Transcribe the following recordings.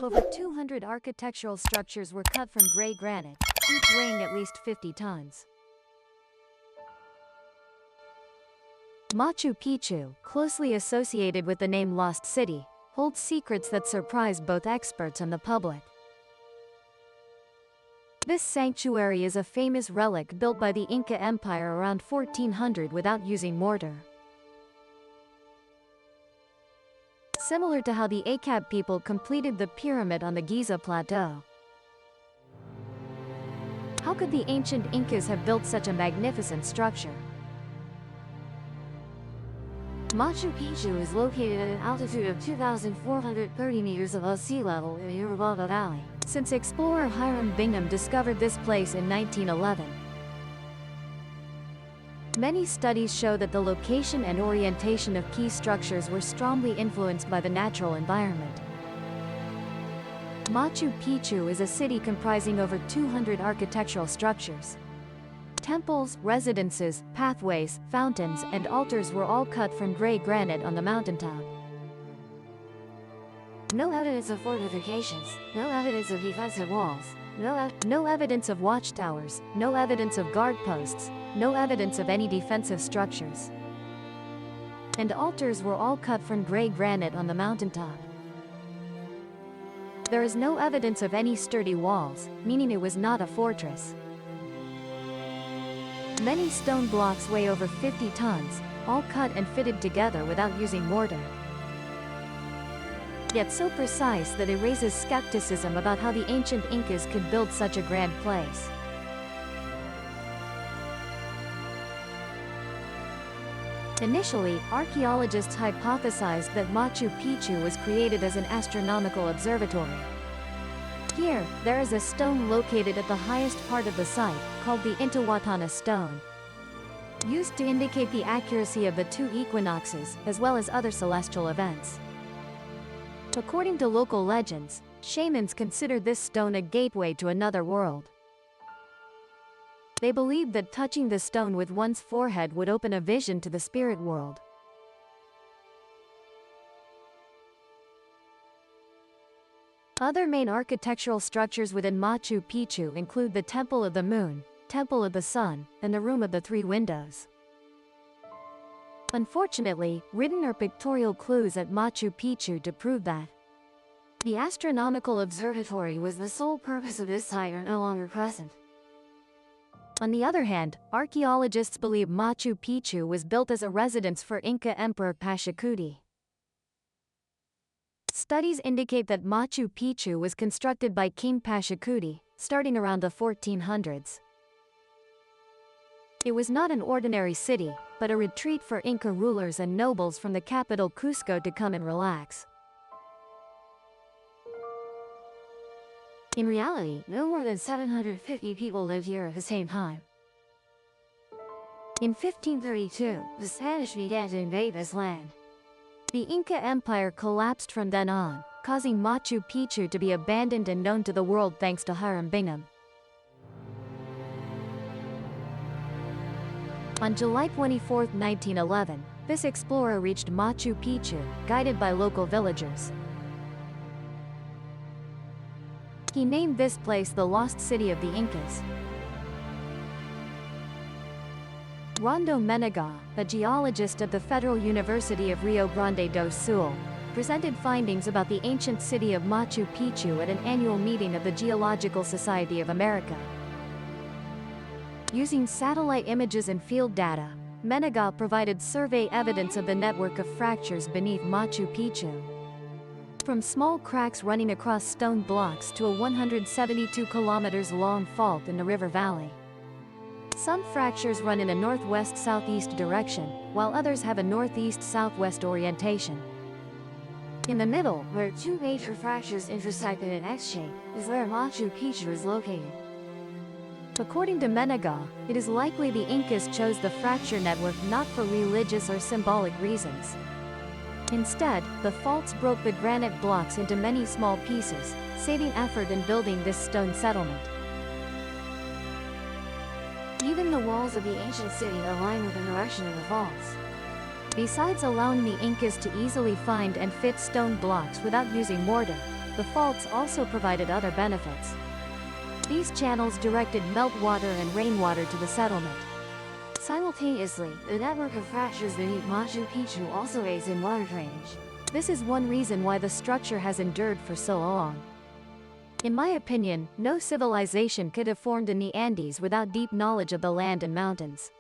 Over 200 architectural structures were cut from gray granite, each weighing at least 50 tons. Machu Picchu, closely associated with the name Lost City, holds secrets that surprise both experts and the public. This sanctuary is a famous relic built by the Inca Empire around 1400 without using mortar. Similar to how the Akkad people completed the pyramid on the Giza Plateau. How could the ancient Incas have built such a magnificent structure? Machu Picchu is located at an altitude of 2,430 meters above sea level in the Urubamba Valley, since explorer Hiram Bingham discovered this place in 1911. Many studies show that the location and orientation of key structures were strongly influenced by the natural environment. Machu Picchu is a city comprising over 200 architectural structures. Temples, residences, pathways, fountains, and altars were all cut from gray granite on the mountaintop. No evidence of fortifications, no evidence of defensive walls, no evidence of watchtowers, no evidence of guard posts, no evidence of any defensive structures. And altars were all cut from gray granite on the mountaintop. There is no evidence of any sturdy walls, meaning it was not a fortress. Many stone blocks weigh over 50 tons, all cut and fitted together without using mortar. Yet so precise that it raises skepticism about how the ancient Incas could build such a grand place. Initially, archaeologists hypothesized that Machu Picchu was created as an astronomical observatory. Here, there is a stone located at the highest part of the site, called the Intihuatana stone, used to indicate the accuracy of the two equinoxes, as well as other celestial events. According to local legends, shamans considered this stone a gateway to another world. They believed that touching the stone with one's forehead would open a vision to the spirit world. Other main architectural structures within Machu Picchu include the Temple of the Moon, Temple of the Sun, and the Room of the Three Windows. Unfortunately, written or pictorial clues at Machu Picchu to prove that the astronomical observatory was the sole purpose of this site are no longer present. On the other hand, archaeologists believe Machu Picchu was built as a residence for Inca Emperor Pachacuti. Studies indicate that Machu Picchu was constructed by King Pachacuti, starting around the 1400s. It was not an ordinary city, but a retreat for Inca rulers and nobles from the capital Cusco to come and relax. In reality, no more than 750 people lived here at the same time. In 1532, the Spanish began to invade this land. The Inca Empire collapsed from then on, causing Machu Picchu to be abandoned and known to the world thanks to Hiram Bingham. On July 24, 1911, this explorer reached Machu Picchu, guided by local villagers. He named this place the Lost City of the Incas. Rondo Menegas, a geologist at the Federal University of Rio Grande do Sul, presented findings about the ancient city of Machu Picchu at an annual meeting of the Geological Society of America. Using satellite images and field data, Menegas provided survey evidence of the network of fractures beneath Machu Picchu. From small cracks running across stone blocks to a 172 kilometers long fault in the river valley. Some fractures run in a northwest-southeast direction, while others have a northeast-southwest orientation. In the middle, where two major fractures intersect in an X-shape, is where Machu Picchu is located. According to Menegas, it is likely the Incas chose the fracture network not for religious or symbolic reasons. Instead, the faults broke the granite blocks into many small pieces, saving effort in building this stone settlement. Even the walls of the ancient city align with the direction of the faults. Besides allowing the Incas to easily find and fit stone blocks without using mortar, the faults also provided other benefits. These channels directed meltwater and rainwater to the settlement. Simultaneously, the network of fractures beneath Machu Picchu also aids in water drainage. This is one reason why the structure has endured for so long. In my opinion, no civilization could have formed in the Andes without deep knowledge of the land and mountains.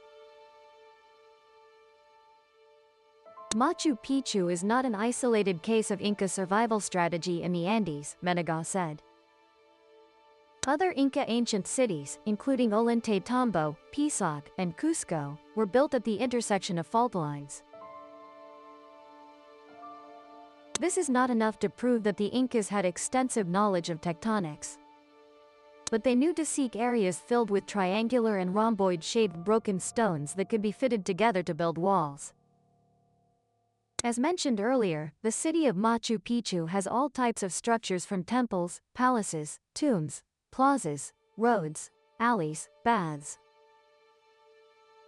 Machu Picchu is not an isolated case of Inca survival strategy in the Andes, Menegal said. Other Inca ancient cities, including Ollantaytambo, Pisac, and Cusco, were built at the intersection of fault lines. This is not enough to prove that the Incas had extensive knowledge of tectonics. But they knew to seek areas filled with triangular and rhomboid-shaped broken stones that could be fitted together to build walls. As mentioned earlier, the city of Machu Picchu has all types of structures from temples, palaces, tombs, plazas, roads, alleys, baths.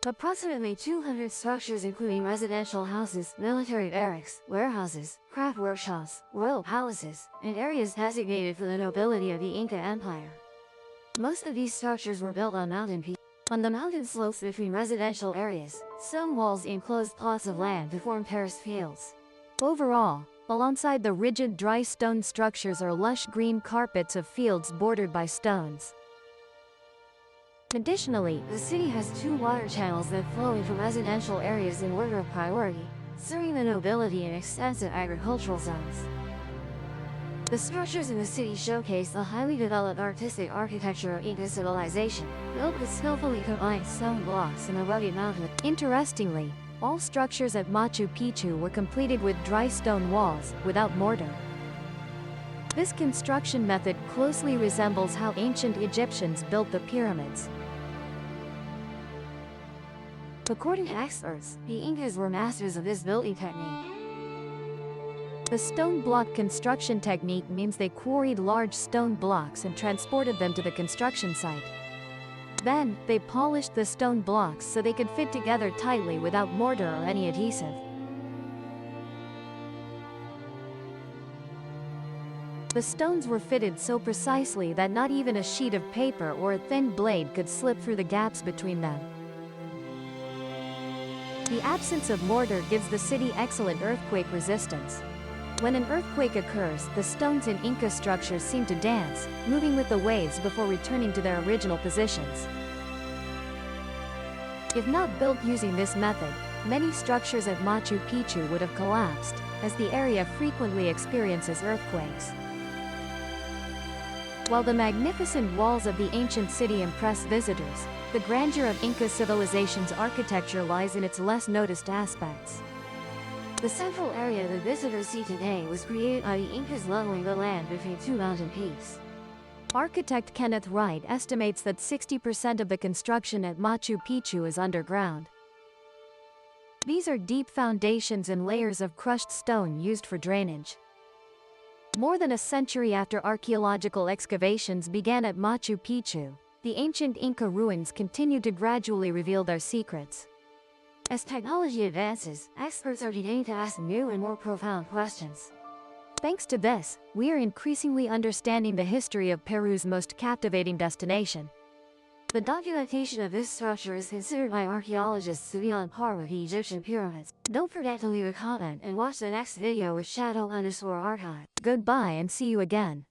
Approximately 200 structures including residential houses, military barracks, warehouses, craft workshops, royal palaces, and areas designated for the nobility of the Inca Empire. Most of these structures were built on mountain peaks. On the mountain slopes between residential areas, stone walls enclosed plots of land to form terraced fields. Overall, alongside the rigid dry stone structures are lush green carpets of fields bordered by stones. Additionally, the city has 2 water channels that flow into residential areas in order of priority, serving the nobility in extensive agricultural zones. The structures in the city showcase the highly developed artistic architecture of Inca civilization, built with skillfully combined stone blocks and a rugged mountain. Interestingly, all structures at Machu Picchu were completed with dry stone walls, without mortar. This construction method closely resembles how ancient Egyptians built the pyramids. According to experts, the Incas were masters of this building technique. The stone block construction technique means they quarried large stone blocks and transported them to the construction site. Then, they polished the stone blocks so they could fit together tightly without mortar or any adhesive. The stones were fitted so precisely that not even a sheet of paper or a thin blade could slip through the gaps between them. The absence of mortar gives the city excellent earthquake resistance. When an earthquake occurs, the stones in Inca structures seem to dance, moving with the waves before returning to their original positions. If not built using this method, many structures at Machu Picchu would have collapsed, as the area frequently experiences earthquakes. While the magnificent walls of the ancient city impress visitors, the grandeur of Inca civilization's architecture lies in its less noticed aspects. The central area the visitors see today was created by the Incas leveling the land between 2 mountain peaks. Architect Kenneth Wright estimates that 60% of the construction at Machu Picchu is underground. These are deep foundations and layers of crushed stone used for drainage. More than a century after archaeological excavations began at Machu Picchu, the ancient Inca ruins continue to gradually reveal their secrets. As technology advances, experts are beginning to ask new and more profound questions. Thanks to this, we are increasingly understanding the history of Peru's most captivating destination. The documentation of this structure is considered by archaeologists to be on par with the Egyptian pyramids. Don't forget to leave a comment and watch the next video with Shadow_Archive. Goodbye and see you again.